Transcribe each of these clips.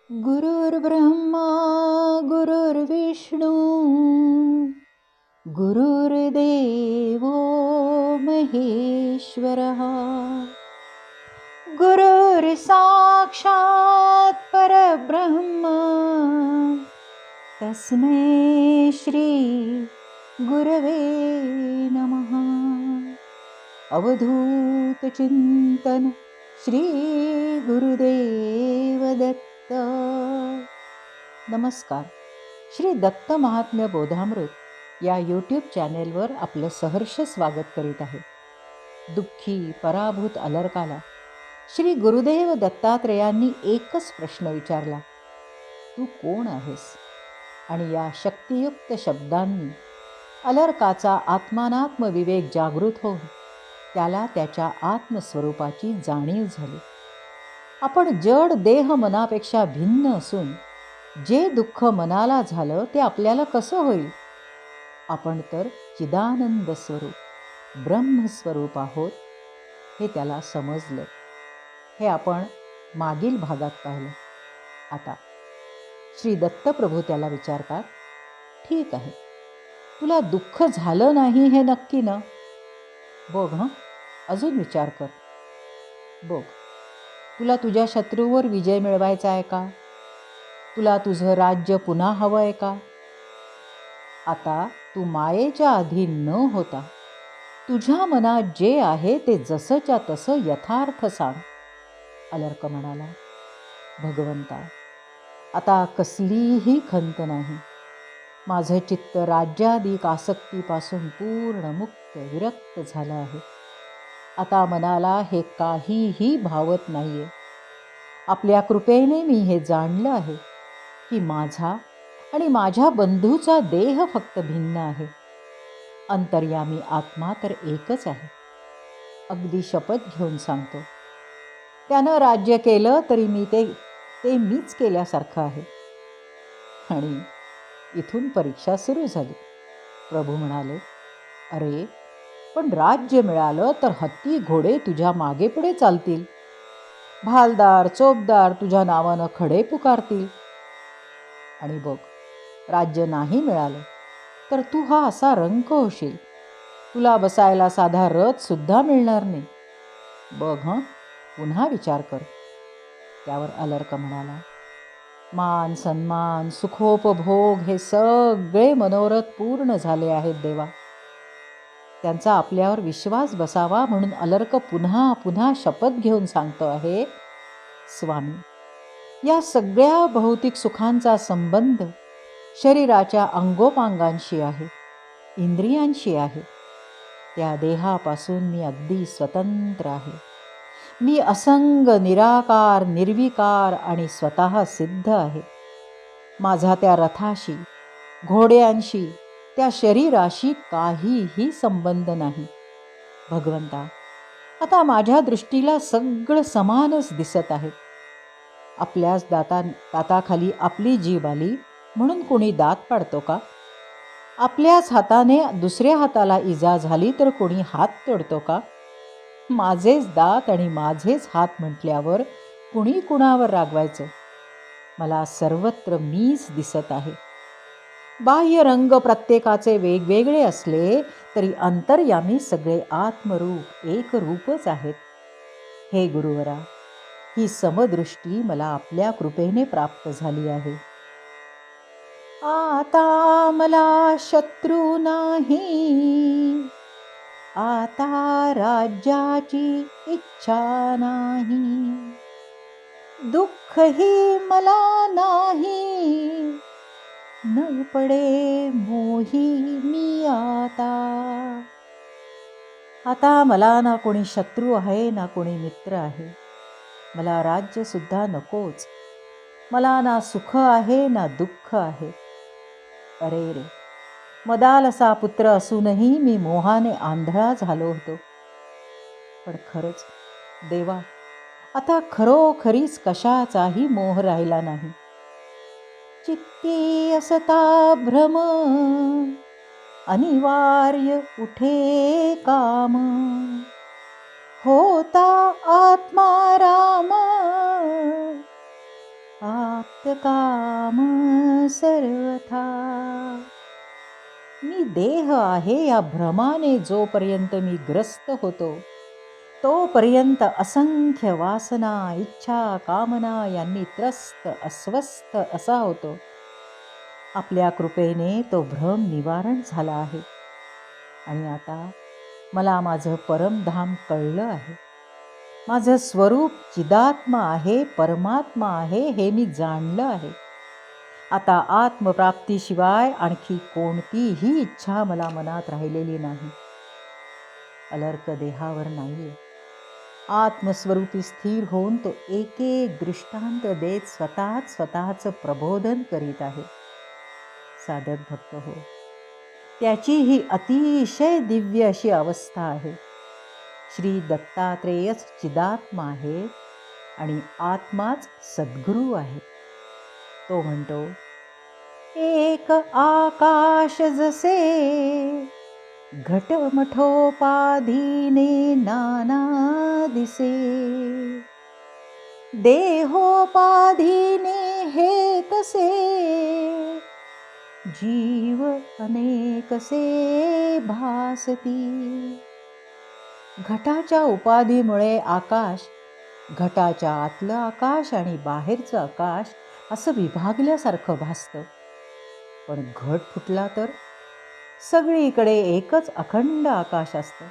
गुरुर्ब्रह्मा गुरुर्विष्णू गुरुर्देवो महेश्वरः गुरुर्साक्षात् परब्रह्म तस्मै श्री गुरवे नमः. अवधूत चिंतन श्री गुरुदेव दत्त. नमस्कार. श्री दत्त महात्म्य बोधामृत या यूट्यूब चॅनेलवर आपलं सहर्ष स्वागत करीत आहे. दुःखी पराभूत अलर्काला श्री गुरुदेव दत्तात्रेयांनी एकच प्रश्न विचारला, तू कोण आहेस? आणि या शक्तियुक्त शब्दांनी अलर्काचा आत्मानात्म विवेक जागृत होऊन त्याला त्याच्या आत्मस्वरूपाची जाणीव झाली. आपण जड देह मनापेक्षा भिन्न असून जे दुःख मनाला झालं ते आपल्याला कसं होईल? आपण तर चिदानंद स्वरूप ब्रह्मस्वरूप आहोत हे त्याला समजलं. हे आपण मागील भागात पाहिलं. आता श्री दत्तप्रभू त्याला विचारतात, ठीक आहे, तुला दुःख झालं नाही हे नक्की ना? बघ अजून विचार कर. बघ, तुला तुझ्या शत्रूवर विजय मिळवायचा आहे का? तुला तुझं राज्य पुन्हा हवं आहे का? आता तू मायेच्या अधीन न होता तुझ्या मनात जे आहे ते जसंच्या तसं यथार्थ सांग. अलर्क म्हणाला, भगवंता, आता कसलीही खंत नाही. माझं चित्त राज्याधिक आसक्तीपासून पूर्ण मुक्त विरक्त झालं आहे. आता मनाला हे काहीही भावत नाहीये. आपल्या कृपेने मी हे जाणलं आहे की माझा आणि माझ्या बंधूचा देह फक्त भिन्न आहे. अंतर्यामी आत्मा तर एकच आहे. अगदी शपथ घेऊन सांगतो, त्यानं राज्य केलं तरी मी ते मीच केल्यासारखं आहे. आणि इथून परीक्षा सुरू झाली. प्रभू म्हणाले, अरे पण राज्य मिळालं तर हत्ती घोडे तुझ्या मागे पुढे चालतील. भालदार चोपदार तुझ्या नावानं खडे पुकारतील. आणि बघ, राज्य नाही मिळालं तर तू हा असा रंक होशील. तुला बसायला साधा रथ सुद्धा मिळणार नाही. बघ पुन्हा विचार कर. त्यावर अलर्क म्हणाला, मान सन्मान सुखोपभोग हे सगळे मनोरथ पूर्ण झाले आहेत देवा. त्यांचा आपल्यावर विश्वास बसावा म्हणून अलर्क पुन्हा पुन्हा शपथ घेऊन सांगतो आहे, स्वामी, या सगळ्या भौतिक सुखांचा संबंध शरीराच्या अंगोपांगांशी आहे, इंद्रियांशी आहे. त्या देहापासून मी अगदी स्वतंत्र आहे. मी असंग निराकार निर्विकार आणि स्वतः सिद्ध आहे. माझा त्या रथाशी घोड्यांशी त्या शरीराशी काहीही संबंध नाही. भगवंता, आता माझ्या दृष्टीला सगळं समानच दिसत आहे. आपल्याच दाताखाली आपली जीभ आली म्हणून कोणी दात पाडतो का? आपल्याच हाताने दुसऱ्या हाताला इजा झाली तर कोणी हात तोडतो का? माझेच दात आणि माझेच हात म्हटल्यावर कुणी कुणावर रागवायचं? मला सर्वत्र मीच दिसत आहे. बाह्य रंग प्रत्येकाचे वेगवेगळे असले तरी अंतर्यामी सगळे आत्मरूप एक रूपच आहेत. हे गुरुवरा, ही समदृष्टी मला आपल्या कृपेने प्राप्त झाली आहे. आता मला शत्रू नाही, आता राज्याची इच्छा नाही, दुःखही मला नाही, न पडे मोही मी आता. आता मला ना कोणी शत्रू आहे ना कोणी मित्र आहे. मला राज्य सुद्धा नकोच. मला ना सुख आहे ना दुःख आहे. अरे रे, मदाल असा पुत्र असूनही मी मोहाने आंधळा झालो होतो. पण खरंच देवा, आता खरोखरीच कशाचाही मोह राहिला नाही. चित्ती असता भ्रम अनिवार्य उठे काम, होता आत्मा राम आप्तकाम सर्वथा. मी देह आहे या भ्रमाने जोपर्यंत मी ग्रस्त होतो, तोपर्यंत असंख्य वासना, इच्छा, कामना यांनी त्रस्त अस्वस्थ असा होतो. आपल्या कृपेने तो भ्रम निवारण झाला आहे आणि आता मला माझं परमधाम कळलं आहे. माझं स्वरूप चिदात्मा आहे, परमात्मा आहे हे मी जाणलं आहे. आता आत्मप्राप्तीशिवाय आणखी कोणतीही इच्छा मला मनात राहिलेली नाही. अलर्क देहावर नाहीये. आत्मस्वरूपी स्थिर होऊन तो एक एक दृष्टांत देत स्वतःचं प्रबोधन करीत आहे. साधक भक्त हो, त्याची ही अतिशय दिव्य अशी अवस्था आहे. श्री दत्तात्रेयच चिदात्मा आहे आणि आत्माच सद्गुरू आहे. तो म्हणतो, एक आकाश जसे घटमठोपाधीने नाना दिसे, देहोपाधीने हे तसे, जीव अनेकसे भासती. घटाच्या उपाधीमुळे आकाश, घटाच्या आतलं आकाश आणि बाहेरचं आकाश असं विभागल्यासारखं भासतं. पण घट फुटला तर सगळीकडे एकच अखंड आकाश असतं.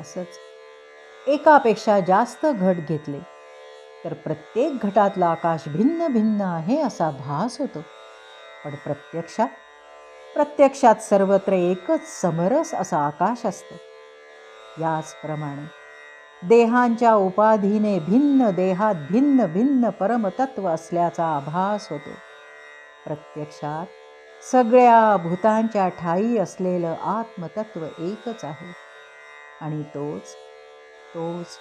असंच एकापेक्षा जास्त घट घेतले तर प्रत्येक घटातलं आकाश भिन्न भिन्न आहे असा भास होतो. पण प्रत्यक्षात सर्वत्र एकच समरस असं आकाश असतं. याचप्रमाणे देहांच्या उपाधीने भिन्न देहात भिन्न भिन्न परमतत्व असल्याचा आभास होतो. प्रत्यक्षात सगळ्या भूतांच्या ठायी असलेलं आत्मतत्व एकच आहे आणि तोच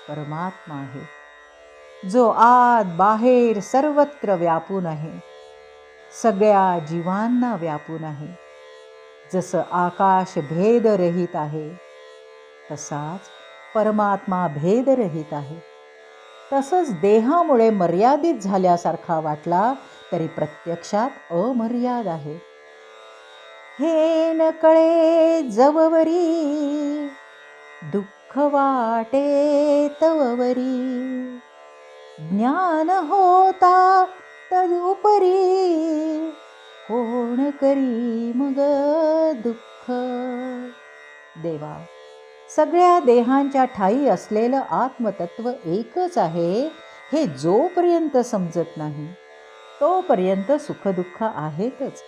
परमात्मा आहे, जो आत बाहेर सर्वत्र व्यापून आहे, सगळ्या जीवांना व्यापून आहे. जसं आकाश भेदरहित आहे, तसाच परमात्मा भेदरहित आहे. तसंच देहामुळे मर्यादित झाल्यासारखा वाटला तरी प्रत्यक्षात अमर्याद आहे. हे न कळे जववरी, दुःख वाटे तववरी, ज्ञान होता तदुपरी, कोण करी मग दुःख. देवा, सगळ्या देहांच्या ठायी असलेलं आत्मतत्व एकच आहे हे जोपर्यंत समजत नाही तोपर्यंत सुखदुःख आहेतच.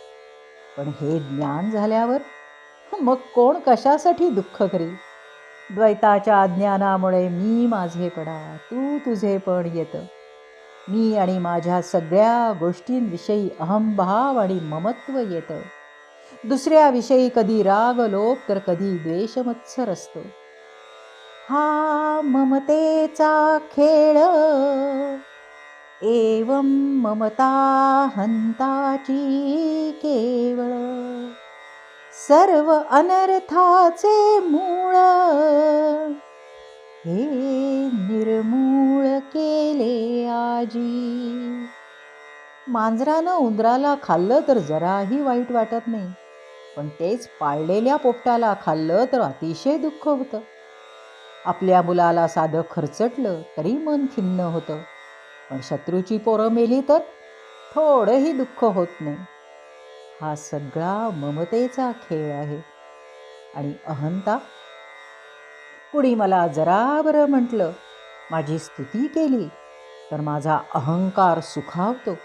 पण हे ज्ञान झाल्यावर मग कोण कशासाठी दुःख करील? द्वैताच्या अज्ञानामुळे मी माझेपणा, तू तुझेपण येतं. मी आणि माझ्या सगळ्या गोष्टींविषयी अहंभाव आणि ममत्व येतं. दुसऱ्याविषयी कधी राग लोभ तर कधी द्वेषमत्सर असतो. हा ममतेचा खेळ, एवं ममता हंताची केवळ, सर्व अनर्थाचे मूळ, हे निर्मूळ केले आजी. मांजरानं उंदराला खाल्लं तर जराही वाईट वाटत नाही, पण तेच पाळलेल्या पोपटाला खाल्लं तर अतिशय दुःख होतं. आपल्या मुलाला साधं खर्चटलं तरी मन खिन्न होतं, पण शत्रूची पोरं मेली तर थोडंही दुःख होत नाही. हा सगळा ममतेचा खेळ आहे. आणि अहंता, कुणी मला जरा बरं म्हटलं, माझी स्तुती केली तर माझा अहंकार सुखावतो.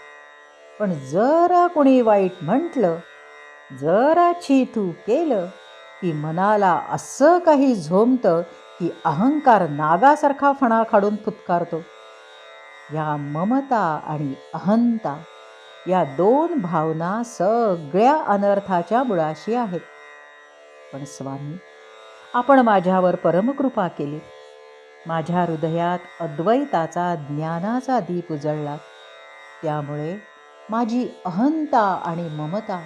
पण जरा कुणी वाईट म्हटलं, जरा छीतू केलं की मनाला असं काही झोंबतं की अहंकार नागासारखा फणा काढून फुत्कारतो. या ममता आणि अहंता या दोन भावना सगळ्या अनर्थाच्या मुळाशी आहेत. पण स्वामी, आपण माझ्यावर परमकृपा केली. माझ्या हृदयात अद्वैताचा ज्ञानाचा दीप उजळला. त्यामुळे माझी अहंता आणि ममता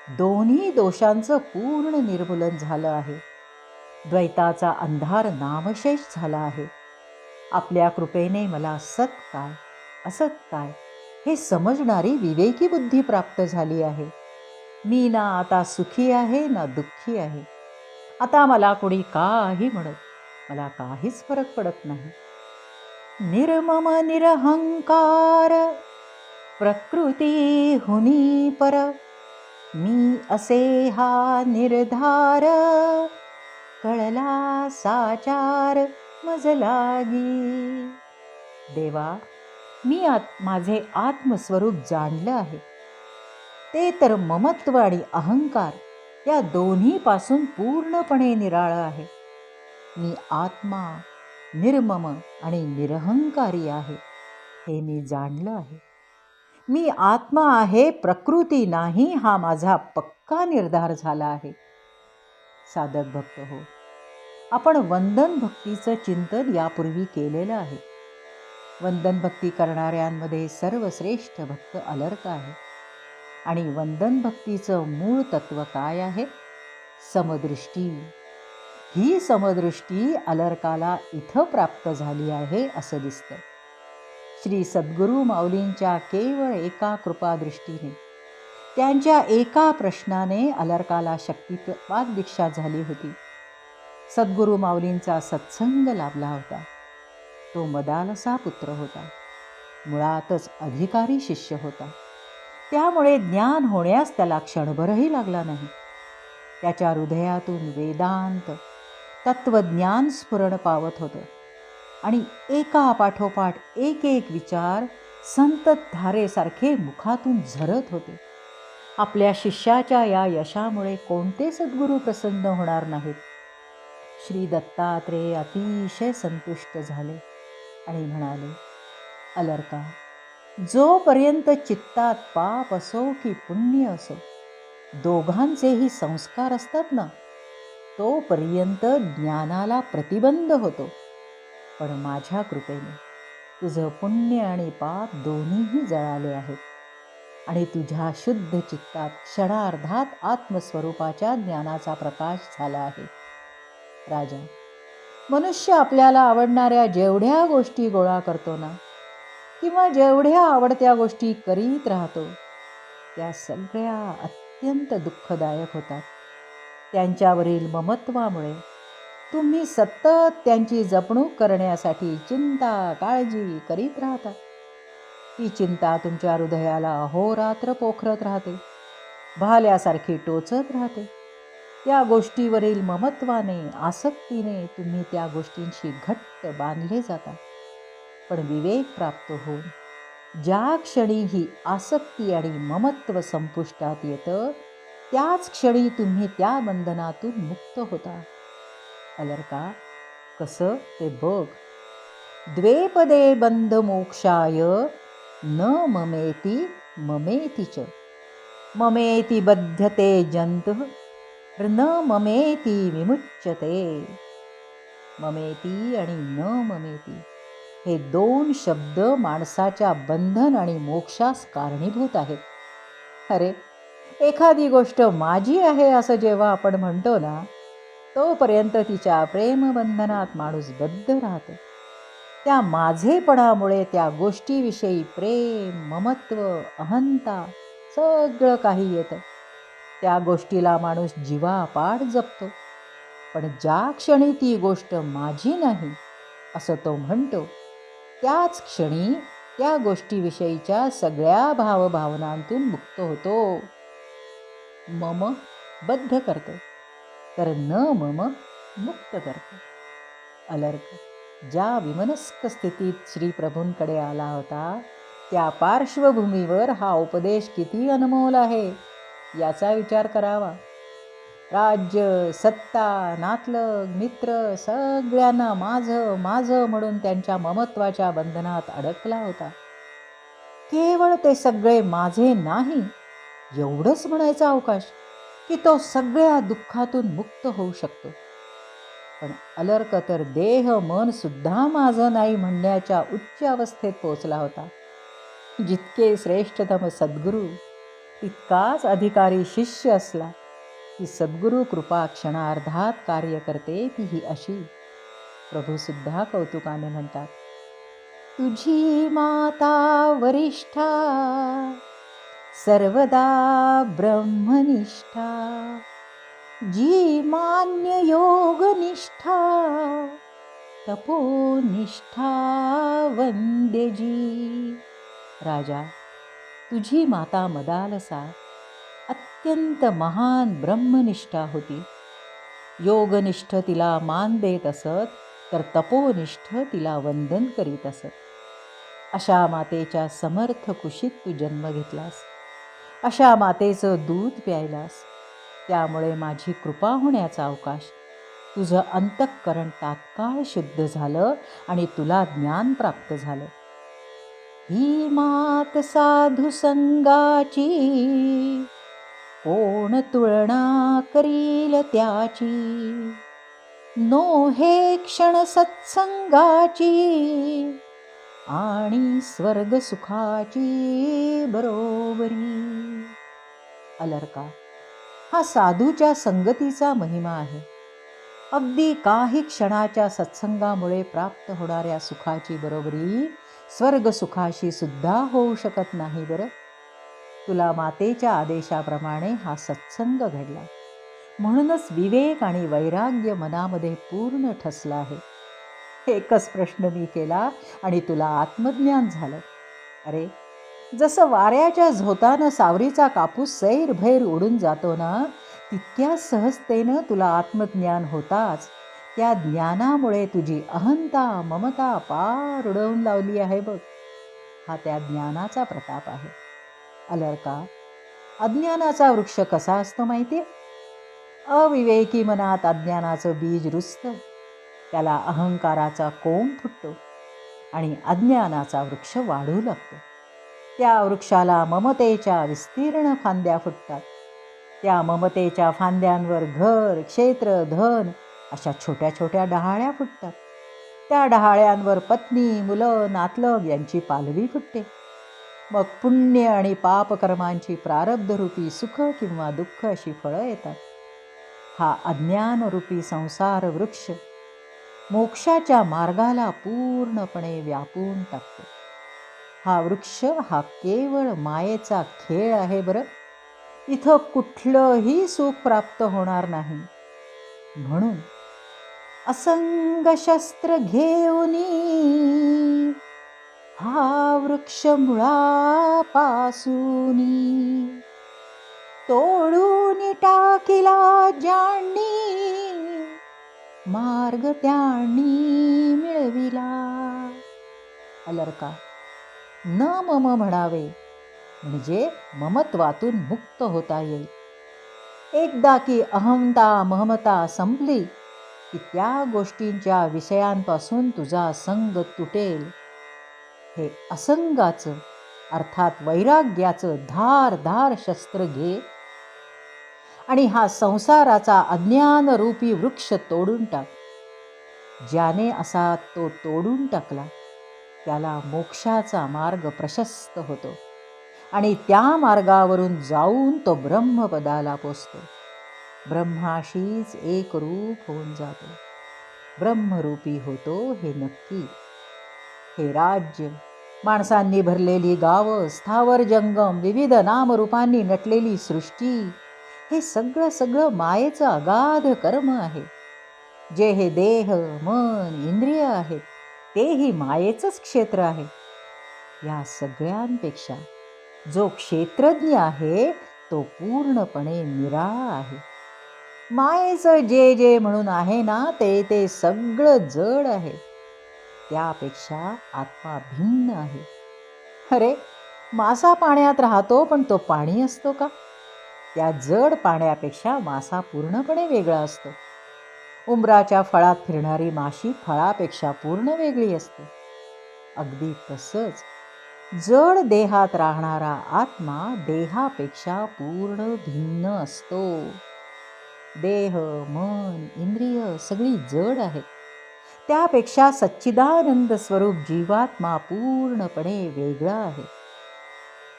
दोन्ही दोषांचं पूर्ण निर्मूलन झालं आहे. द्वैताचा अंधार नामशेष झाला आहे. आपल्या कृपेने मला सत काय असत काय हे समजणारी विवेकी बुद्धी प्राप्त झाली आहे. मी ना आता सुखी आहे ना दुःखी आहे. आता मला कोणी काही म्हणत, मला काहीच फरक पडत नाही. निर्मम निरहंकार प्रकृती हुनी पर, मी असे हा निर्धार, कळला साचार मज लागी. देवा, मी माझे आत्मस्वरूप जाणलं आहे. ते तर ममत्व आणि अहंकार या दोन्हीपासून पूर्णपणे निराळं आहे. मी आत्मा, निर्मम आणि निरहंकारी आहे हे मी जाणलं आहे. मी आत्मा आहे, प्रकृती नाही, हा माझा पक्का निर्धार झाला आहे. साधक भक्त हो, आपण वंदन भक्तीचं चिंतन यापूर्वी केलेलं आहे. वंदन भक्ती करणाऱ्यांमध्ये सर्वश्रेष्ठ भक्त अलर्क आहे. आणि वंदन भक्तीचं मूळ तत्व काय आहे? समदृष्टी. ही समदृष्टी अलर्काला इथं प्राप्त झाली आहे असं दिसतं. श्री सद्गुरू माऊलींच्या केवळ एका कृपादृष्टीने, त्यांच्या एका प्रश्नाने अलर्काला शक्तिपात दीक्षा झाली होती. सद्गुरू माऊलींचा सत्संग लाभला होता. तो मदालसा पुत्र होता, मुळातच अधिकारी शिष्य होता. त्यामुळे ज्ञान होण्यास त्याला क्षणभरही लागला नाही. त्याच्या हृदयातून वेदांत तत्वज्ञान स्फुरण पावत होतं आणि एका पाठोपाठ एक एक विचार संततधारेसारखे मुखातून झरत होते. आपल्या शिष्याच्या या यशामुळे कोणते सद्गुरू प्रसन्न होणार नाहीत? श्री दत्तात्रेय अतिशय संतुष्ट झाले आणि म्हणाले, अलर्का, जोपर्यंत चित्तात पाप असो की पुण्य असो, दोघांचेही संस्कार असतात ना, तोपर्यंत ज्ञानाला प्रतिबंध होतो. पण माझ्या कृपेने तुझं पुण्य आणि पाप दोन्हीही जळाले आहेत आणि तुझ्या शुद्ध चित्तात क्षणार्धात आत्मस्वरूपाच्या ज्ञानाचा प्रकाश झाला आहे. राजा, मनुष्य आपल्याला आवडणाऱ्या जेवढ्या गोष्टी गोळा करतो ना, किंवा जेवढ्या आवडत्या गोष्टी करीत राहतो, त्या सगळ्या अत्यंत दुःखदायक होतात. त्यांच्यावरील ममत्वामुळे तुम्ही सतत त्यांची जपणूक करण्यासाठी चिंता काळजी करीत राहता. ती चिंता तुमच्या हृदयाला अहोरात्र पोखरत राहते, भाल्यासारखी टोचत राहते. त्या गोष्टीवरील ममत्वाने, आसक्तीने तुम्ही त्या गोष्टींशी घट्ट बांधले जाता. पण विवेक प्राप्त होऊन ज्या क्षणी ही आसक्ती आणि ममत्व संपुष्टात येतं, त्याच क्षणी तुम्ही त्या बंधनातून मुक्त होता. अलर्का, कसं ते बघ. द्वेपदे बंध मोक्षाय न ममेति ममेति च, ममेति बध्यते जंतुः न ममेति विमुच्यते. ममेति आणि न ममेति हे दोन शब्द माणसाच्या बंधन आणि मोक्षास कारणीभूत आहेत. अरे, एखादी गोष्ट माझी आहे असं जेव्हा आपण म्हणतो ना, तोपर्यंत तिच्या प्रेमबंधनात माणूस बद्ध राहतो. त्या माझेपणामुळे त्या गोष्टीविषयी प्रेम, ममत्व, अहंता सगळं काही येतं. त्या गोष्टीला माणूस जीवापाड जपतो. पण ज्या क्षणी ती गोष्ट माझी नाही असं तो म्हणतो, त्याच क्षणी त्या गोष्टीविषयीच्या सगळ्या भावभावनांतून मुक्त होतो. मम बद्ध करतो, तर न मम मुक्त करतो. अलर्क, ज्या विमनस्क स्थितीत श्री प्रभूंकडे आला होता, त्या पार्श्वभूमीवर हा उपदेश किती अनमोल आहे याचा विचार करावा. राज्य, सत्ता, नातलग, मित्र सगळ्यांना माझं माझं म्हणून त्यांच्या ममत्वाच्या बंधनात अडकला होता. केवळ ते सगळे माझे नाही एवढंच म्हणायचा अवकाश की तो सगळ्या दुःखातून मुक्त होऊ शकतो. पण अलर्क तर देह मन सुद्धा माझं नाही म्हणण्याच्या उच्च अवस्थेत पोचला होता. जितके श्रेष्ठतम सद्गुरू, तितकाच अधिकारी शिष्य असला की सद्गुरू कृपा क्षणार्धात कार्य करते, ती ही अशी. प्रभूसुद्धा कौतुकाने म्हणतात, तुझी माता वरिष्ठा, सर्वदा ब्रह्मनिष्ठा, जी मान्य योगनिष्ठा, तपोनिष्ठा वंद्य जी. राजा, तुझी माता मदालसा अत्यंत महान ब्रह्मनिष्ठा होती. योगनिष्ठ तिला मान देत असत, तर तपोनिष्ठ तिला वंदन करीत असत. अशा मातेच्या समर्थ कुशीत तू जन्म घेतलास, अशा मातेचं दूध प्यायलास. त्यामुळे माझी कृपा होण्याचा अवकाश. तुझं अंतःकरण तात्काळ शुद्ध झालं आणि तुला ज्ञान प्राप्त झालं. ही मात साधू संगाची, कोण तुलना करील त्याची. नो हे क्षण सत्संगाची, आणि स्वर्ग सुखाची बरोबरी. अलर्का, हा साधूच्या संगतीचा महिमा आहे. अगदी काही क्षणाच्या सत्संगामुळे प्राप्त होणाऱ्या सुखाची बरोबरी स्वर्ग सुखाशी सुद्धा होऊ शकत नाही. बरं, तुला मातेच्या आदेशाप्रमाणे हा सत्संग घडला, म्हणूनच विवेक आणि वैराग्य मनामध्ये पूर्ण ठसला आहे. एकच प्रश्न मी केला आणि तुला आत्मज्ञान झालं. अरे, जसं वाऱ्याच्या झोतानं सावरीचा कापूस सैरभैर उडून जातो ना, तितक्या सहजतेनं तुला आत्मज्ञान होताच. त्या ज्ञानामुळे तुझी अहंता ममता पार उडवून लावली आहे बघ. हा त्या ज्ञानाचा प्रताप आहे. अलर्का, अज्ञानाचा वृक्ष कसा असतो माहिती आहे? अविवेकी मनात अज्ञानाचं बीज रुजतं, त्याला अहंकाराचा कोंब फुटतो आणि अज्ञानाचा वृक्ष वाढू लागतो. त्या वृक्षाला ममतेच्या विस्तीर्ण फांद्या फुटतात. त्या ममतेच्या फांद्यांवर घर, क्षेत्र, धन अशा छोट्या छोट्या डहाळ्या फुटतात. त्या डहाळ्यांवर पत्नी, मुलं, नातलग यांची पालवी फुटते. मग पुण्य आणि पापकर्मांची प्रारब्धरूपी सुख किंवा दुःख अशी फळं येतात. हा अज्ञानरूपी संसार वृक्ष मोक्षाच्या मार्गाला पूर्णपणे व्यापून टाकतो. हा वृक्ष हा केवळ मायेचा खेळ आहे. बरं, इथं कुठलंही सुख प्राप्त होणार नाही. म्हणून असंग शस्त्र घेऊनी हा वृक्ष मुळापासूनी, तोडून टाकिला ज्यांनी मार्ग त्यांनी मिळविला. अलर्का, न मम म्हणावे म्हणजे ममत्वातून मुक्त होता येईल. एकदा की अहंता महमता संपली की त्या गोष्टींच्या विषयांपासून तुझा संग तुटेल. हे असंगाचं अर्थात वैराग्याचं धारदार शस्त्र घे आणि हा संसाराचा अज्ञानरूपी वृक्ष तोडून टाक. ज्याने असा तो तोडून टाकला त्याला मोक्षाचा मार्ग प्रशस्त होतो आणि त्या मार्गावरून जाऊन तो ब्रह्मपदाला पोचतो. ब्रह्माशीच एक रूप होऊन जातो. ब्रह्मरूपी होतो हे नक्की. हे राज्य, माणसांनी भरलेली गावं, स्थावर जंगम, विविध नामरूपांनी नटलेली सृष्टी, हे सगळं सगळं मायेचं अगाध कर्म आहे. जे हे देह, मन, इंद्रिय आहेत तेही मायेचंच क्षेत्र आहे. या सगळ्यांपेक्षा जो क्षेत्रज्ञ आहे तो पूर्णपणे निराळा आहे. मायेचं जे जे म्हणून आहे ना ते सगळं जड आहे. त्यापेक्षा आत्मा भिन्न आहे. अरे, मासा पाण्यात राहतो पण तो पाणी असतो का? त्या जड पाण्यापेक्षा मासा पूर्णपणे वेगळा असतो. उंबराच्या फळात फिरणारी माशी फळापेक्षा पूर्ण वेगळी असते. अगदी तसंच जड देहात राहणारा आत्मा देहापेक्षा पूर्ण भिन्न असतो. देह, मन, इंद्रिय सगळी जड आहेत. त्यापेक्षा सच्चिदानंद स्वरूप जीवात्मा पूर्णपणे वेगळा आहे.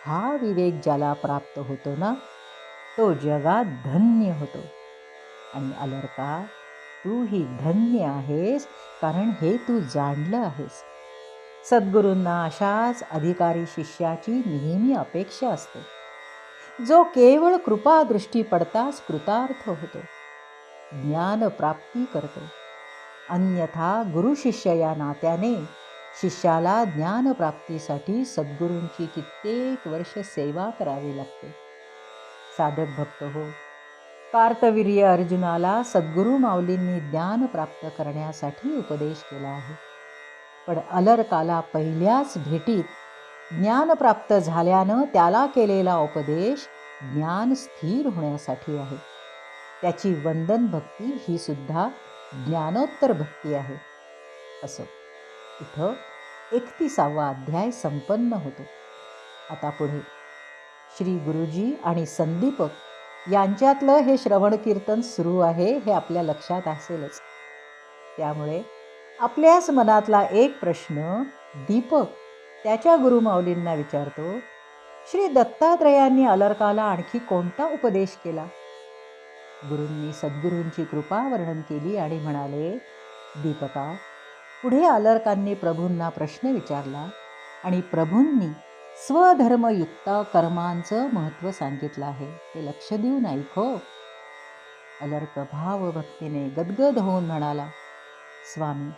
हा विवेक ज्याला प्राप्त होतो ना तो जगात धन्य होतो. आणि अलर्का, तू ही धन्य आहेस कारण हे तू जाणलं आहेस. सद्गुरूंना अशाच अधिकारी शिष्याची नेहमी अपेक्षा असते, जो केवळ कृपादृष्टी पडताच कृतार्थ होतो, ज्ञानप्राप्ती करतो. अन्यथा गुरुशिष्य या नात्याने शिष्याला ज्ञानप्राप्तीसाठी सद्गुरूंची कित्येक वर्ष सेवा करावी लागते. साधक भक्त हो, कार्तवीर्य अर्जुनाला सद्गुरू माऊलींनी ज्ञान प्राप्त करण्यासाठी उपदेश केला आहे. पण अलर्काला पहिल्याच भेटीत ज्ञान प्राप्त झाल्यानं त्याला केलेला उपदेश ज्ञान स्थिर होण्यासाठी आहे. त्याची वंदन भक्ती ही सुद्धा ज्ञानोत्तर भक्ती आहे. असं इथं 31वा अध्याय संपन्न होतो. आता पुढे श्री गुरुजी आणि संदीपक यांच्यातलं हे श्रवण कीर्तन सुरू आहे, हे आपल्या लक्षात असेलच. त्यामुळे आपल्याच मनातला एक प्रश्न दीपक त्याच्या गुरुमाऊलींना विचारतो, श्री दत्तात्रयांनी अलर्काला आणखी कोणता उपदेश केला? गुरूंनी सद्गुरूंची कृपा वर्णन केली आणि म्हणाले, दीपका, पुढे अलर्कांनी प्रभूंना प्रश्न विचारला आणि प्रभूंनी स्वधर्मयुक्त कर्मांचं महत्त्व सांगितलं आहे. ते लक्ष देऊन ऐक हो. अलर्क भावभक्तीने गदगद होऊन म्हणाला, स्वामी,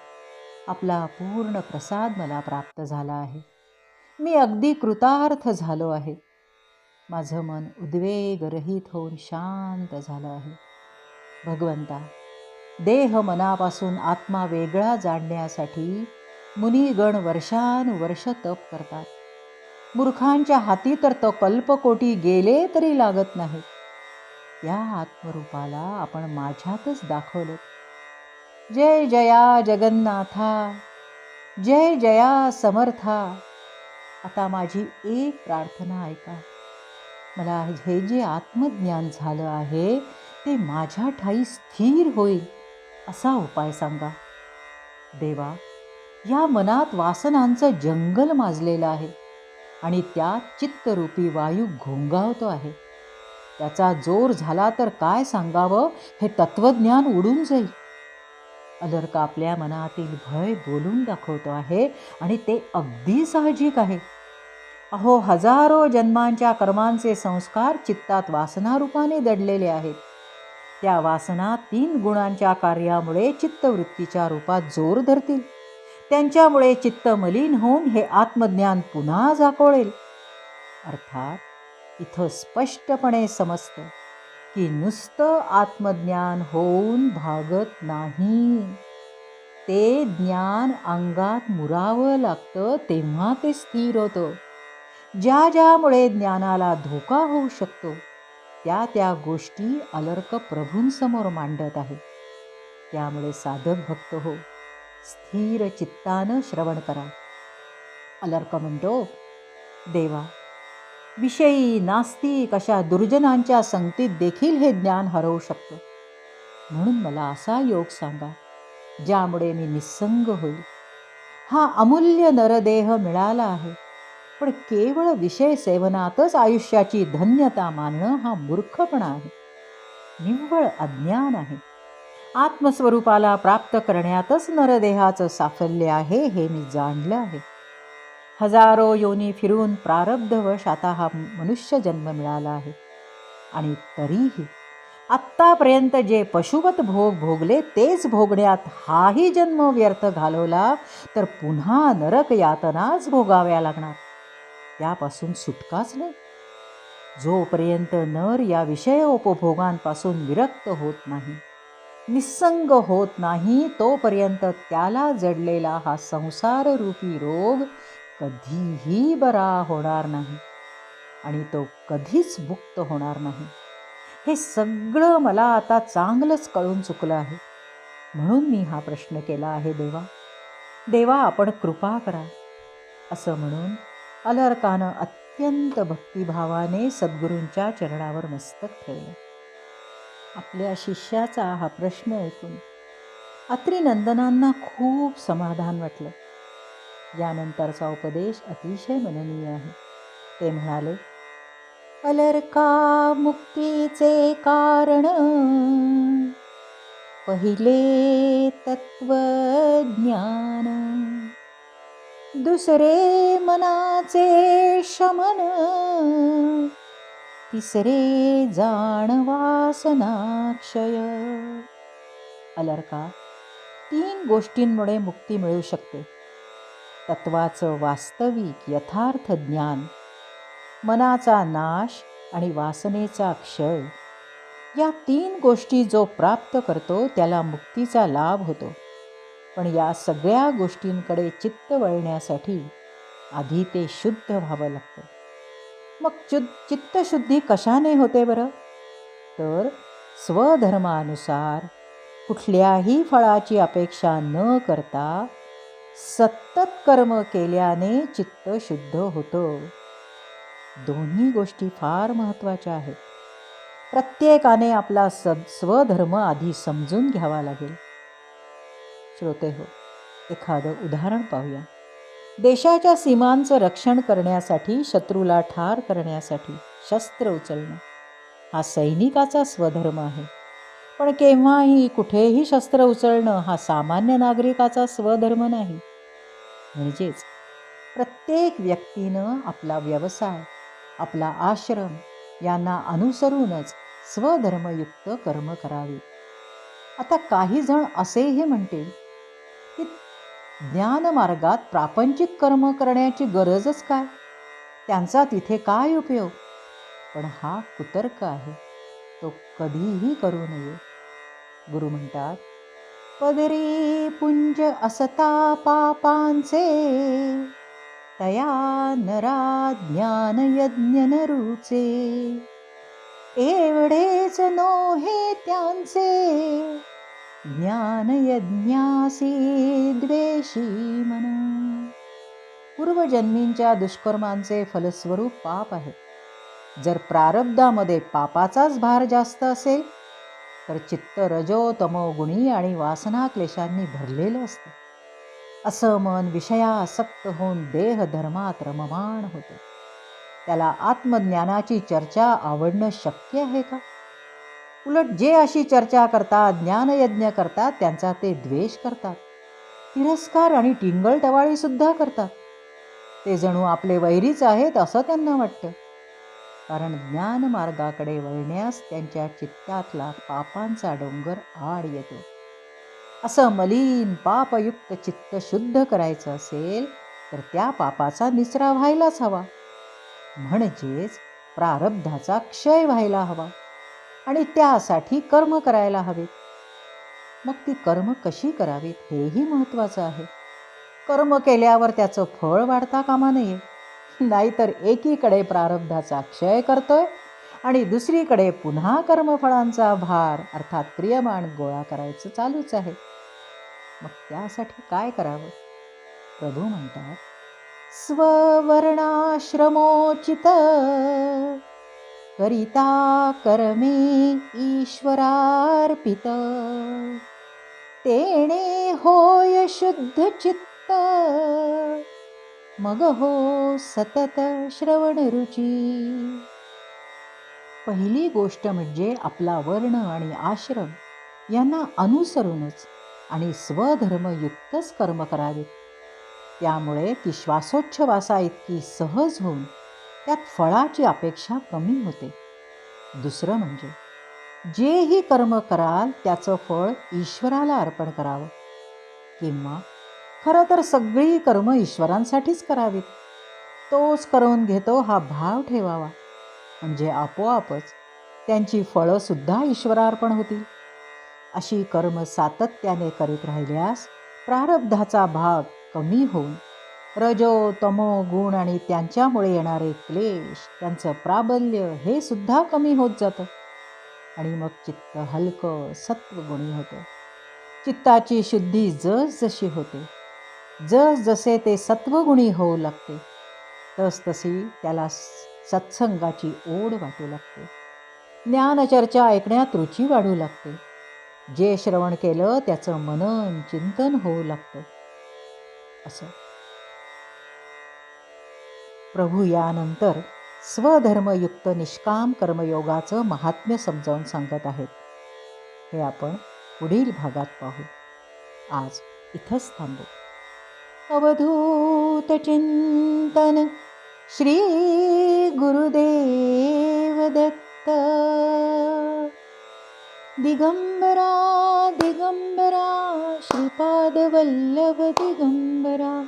आपला पूर्ण प्रसाद मला प्राप्त झाला आहे. मी अगदी कृतार्थ झालो आहे. माझं मन उद्वेगरहित होऊन शांत झालं आहे. भगवंता, देह मनापासून आत्मा वेगळा जाणण्यासाठी मुनिगण वर्षानुवर्ष तप करतात. मूर्खांच्या हाती तर तो कल्पकोटी गेले तरी लागत नाहीत. त्या आत्मरूपाला आपण माझ्यातच दाखवलं. जय जया जगन्नाथा, जय जया समर्था. आता माझी एक प्रार्थना ऐका. मला हे जे आत्मज्ञान झालं आहे ते माझ्या ठाई स्थिर होईल असा उपाय सांगा. देवा, या मनात वासनांचं जंगल माजलेलं आहे आणि त्यात चित्तरूपी वायू घोंगावतो आहे. त्याचा जोर झाला तर काय सांगावं, हे तत्वज्ञान उडून जाईल. अलर्क आपल्या मनातील भय बोलून दाखवतो आहे आणि ते अगदी साहजिक आहे. अहो, हजारो जन्मांच्या कर्मांचे संस्कार चित्तात वासनारूपाने दडलेले आहेत. त्या वासना 3 गुणांच्या कार्यामुळे चित्तवृत्तीच्या रूपात जोर धरतील. त्यांच्यामुळे चित्त मलिन होऊन हे आत्मज्ञान पुन्हा झाकोळेल. अर्थात इथं स्पष्टपणे समजतं की नुसतं आत्मज्ञान होऊन भागत नाही. ते ज्ञान अंगात मुरावं लागतं, तेव्हा ते स्थिर होतं. ज्यामुळे ज्ञानाला धोका होऊ शकतो त्या गोष्टी अलर्क प्रभूंसमोर मांडत आहे. त्यामुळे साधक भक्त हो, स्थिर चित्तानं श्रवण करा. अलर्क म्हणतो, देवा, विषयी नास्तिक अशा दुर्जनांच्या संगतीत देखील हे ज्ञान हरवू शकतो. म्हणून मला असा योग सांगा ज्यामुळे मी निस्संग होईल. हा अमूल्य नरदेह मिळाला आहे, पण केवळ विषय सेवनातच आयुष्याची धन्यता मानणं हा मूर्खपणा आहे, निव्वळ अज्ञान आहे. आत्मस्वरूपाला प्राप्त करण्यातच नरदेहाचं साफल्य आहे, हे मी जाणलं आहे. हजारो योनी फिरून प्रारब्धवश आता हा मनुष्य जन्म मिळाला आहे आणि तरीही आत्तापर्यंत जे पशुवत भोग भोगले तेच भोगण्यात हाही जन्म व्यर्थ घालवला तर पुन्हा नरक यातनाच भोगाव्या लागणार. त्यापासून सुटकाच नाही. जोपर्यंत नर या विषयोपभोगांपासून विरक्त होत नाही, निस्संग होत नाही, तोपर्यंत त्याला जडलेला हा संसाररूपी रोग कधीही बरा होणार नाही आणि तो कधीच मुक्त होणार नाही. हे सगळं मला आता चांगलंच कळून चुकलं आहे. म्हणून मी हा प्रश्न केला आहे. देवा, आपण कृपा करा. असं म्हणून अलर्कानं अत्यंत भक्तिभावाने सद्गुरूंच्या चरणावर मस्तक ठेवलं. आपल्या शिष्याचा हा प्रश्न ऐकून अत्रिनंदनांना खूप समाधान वाटलं. यानंतरचा उपदेश अतिशय मननीय आहे. ते म्हणाले, अलर्का, मुक्तीचे कारण पहिले तत्वज्ञान. दुसरे मनाचे शमन, तिसरे जाण वासनाक्षय. अलर्का, 3 गोष्टींमुळे मुक्ती मिळू शकते. तत्वाचं वास्तविक यथार्थ ज्ञान, मनाचा नाश आणि वासनेचा क्षय. या 3 गोष्टी जो प्राप्त करतो त्याला मुक्तीचा लाभ होतो. पण या सगळ्या गोष्टींकडे चित्त वळण्यासाठी आधी ते शुद्ध व्हावं लागतं. मग चित्तशुद्धी कशाने होते बरं? तर स्वधर्मानुसार कुठल्याही फळाची अपेक्षा न करता सतत कर्म केल्याने चित्त शुद्ध होतं. दोन्ही गोष्टी फार महत्त्वाच्या आहेत. प्रत्येकाने आपला स्वधर्म आधी समजून घ्यावा लागेल. श्रोते हो, एखादं उदाहरण पाहूया. देशाच्या सीमांचं रक्षण करण्यासाठी, शत्रूला ठार करण्यासाठी शस्त्र उचलणं हा सैनिकाचा स्वधर्म आहे. पण केव्हाही कुठेही शस्त्र उचलणं हा सामान्य नागरिकाचा स्वधर्म नाही. म्हणजेच प्रत्येक व्यक्तीनं आपला व्यवसाय, आपला आश्रम यांना अनुसरूनच स्वधर्मयुक्त कर्म करावे. आता काही जण असेही म्हणतील की ज्ञानमार्गात प्रापंचिक कर्म करण्याची गरजच काय, त्यांचा तिथे काय उपयोग? पण हा कुतर्क आहे. तो कधीही करू नये. गुरु म्हणतात, पदरी पुंज असता पापांचे, तया नरा ज्ञान यज्ञ न रुचे. एवढेच नोहे त्यांचे, ज्ञान यज्ञासी द्वेषी मन. पूर्वजन्मींच्या दुष्कर्मांचे फलस्वरूप पाप आहे. जर प्रारब्धामध्ये पापाचाच भार जास्त असेल तर चित्त रजो तमो गुणी आणि वासना क्लेशांनी भरलेलं असतं. असं मन विषयासक्त होऊन देह धर्मात रममाण होतं. त्याला आत्मज्ञानाची चर्चा आवडणं शक्य आहे का? उलट जे अशी चर्चा करतात, ज्ञानयज्ञ करतात, त्यांचा ते द्वेष करतात, तिरस्कार आणि टिंगलटवाळी सुद्धा करतात. ते जणू आपले वैरीच आहेत असं त्यांना वाटतं. कारण ज्ञानमार्गाकडे वळण्यास त्यांच्या चित्तातला पापांचा डोंगर आड येतो. असं मलिन पापयुक्त चित्त शुद्ध करायचं असेल तर त्या पापाचा निचरा व्हायलाच हवा. म्हणजेच प्रारब्धाचा क्षय व्हायला हवा आणि त्यासाठी कर्म करायला हवेत. मग ती कर्म कशी करावीत हेही महत्त्वाचं आहे. कर्म केल्यावर त्याचं फळ वाढता कामा नये. नाहीतर एकीकडे प्रारब्धाचा क्षय करतोय आणि दुसरीकडे पुन्हा कर्मफळांचा भार अर्थात क्रियमाण गोळा करायचं चालूच आहे. मग त्यासाठी काय करावं? प्रभू म्हणतात, स्ववर्णाश्रमोचित करिता कर्मे ईश्वरार्पित. तेणे होय शुद्ध चित्त, मग हो सतत श्रवण रुची. पहिली गोष्ट म्हणजे आपला वर्ण आणि आश्रम यांना अनुसरूनच आणि स्वधर्मयुक्तच कर्म करावे. त्यामुळे ती श्वासोच्छवासा इतकी सहज होऊन त्यात फळाची अपेक्षा कमी होते. दुसरं म्हणजे जेही कर्म कराल त्याचं फळ ईश्वराला अर्पण करावं. किंवा खरं तर सगळी कर्म ईश्वरांसाठीच करावीत. तोच करून घेतो हा भाव ठेवावा. म्हणजे आपोआपच त्यांची फळंसुद्धा ईश्वरार्पण होतील. अशी कर्म सातत्याने करीत राहिल्यास प्रारब्धाचा भाग कमी होऊन रजो तमो गुण आणि त्यांच्यामुळे येणारे क्लेश, त्यांचं प्राबल्य हे सुद्धा कमी होत जातं. आणि मग चित्त हलकं सत्वगुणी होतं. चित्ताची शुद्धी जसजशी होते, जसजसे ते सत्वगुणी होऊ लागते, तसतशी त्याला सत्संगाची ओढ वाटू लागते. ज्ञानचर्चा ऐकण्यात रुची वाढू लागते. जे श्रवण केलं त्याचं मनन चिंतन होऊ लागतं. असं प्रभू यानंतर स्वधर्मयुक्त निष्काम कर्मयोगाचं महात्म्य समजावून सांगत आहेत. हे आपण पुढील भागात पाहू. आज इथंच थांबू. अवधूत चिंतन श्री गुरुदेव दत्त. दिगंबरा दिगंबरा श्रीपाद वल्लभ दिगंबरा.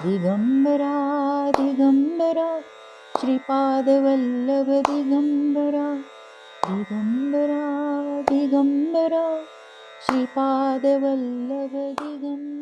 दिगंबरा दिगंबरा श्रीपाद वल्लभ दिगंबरा. दिगंबरा दिगंबरा श्रीपाद वल्लभ दिगंबरा.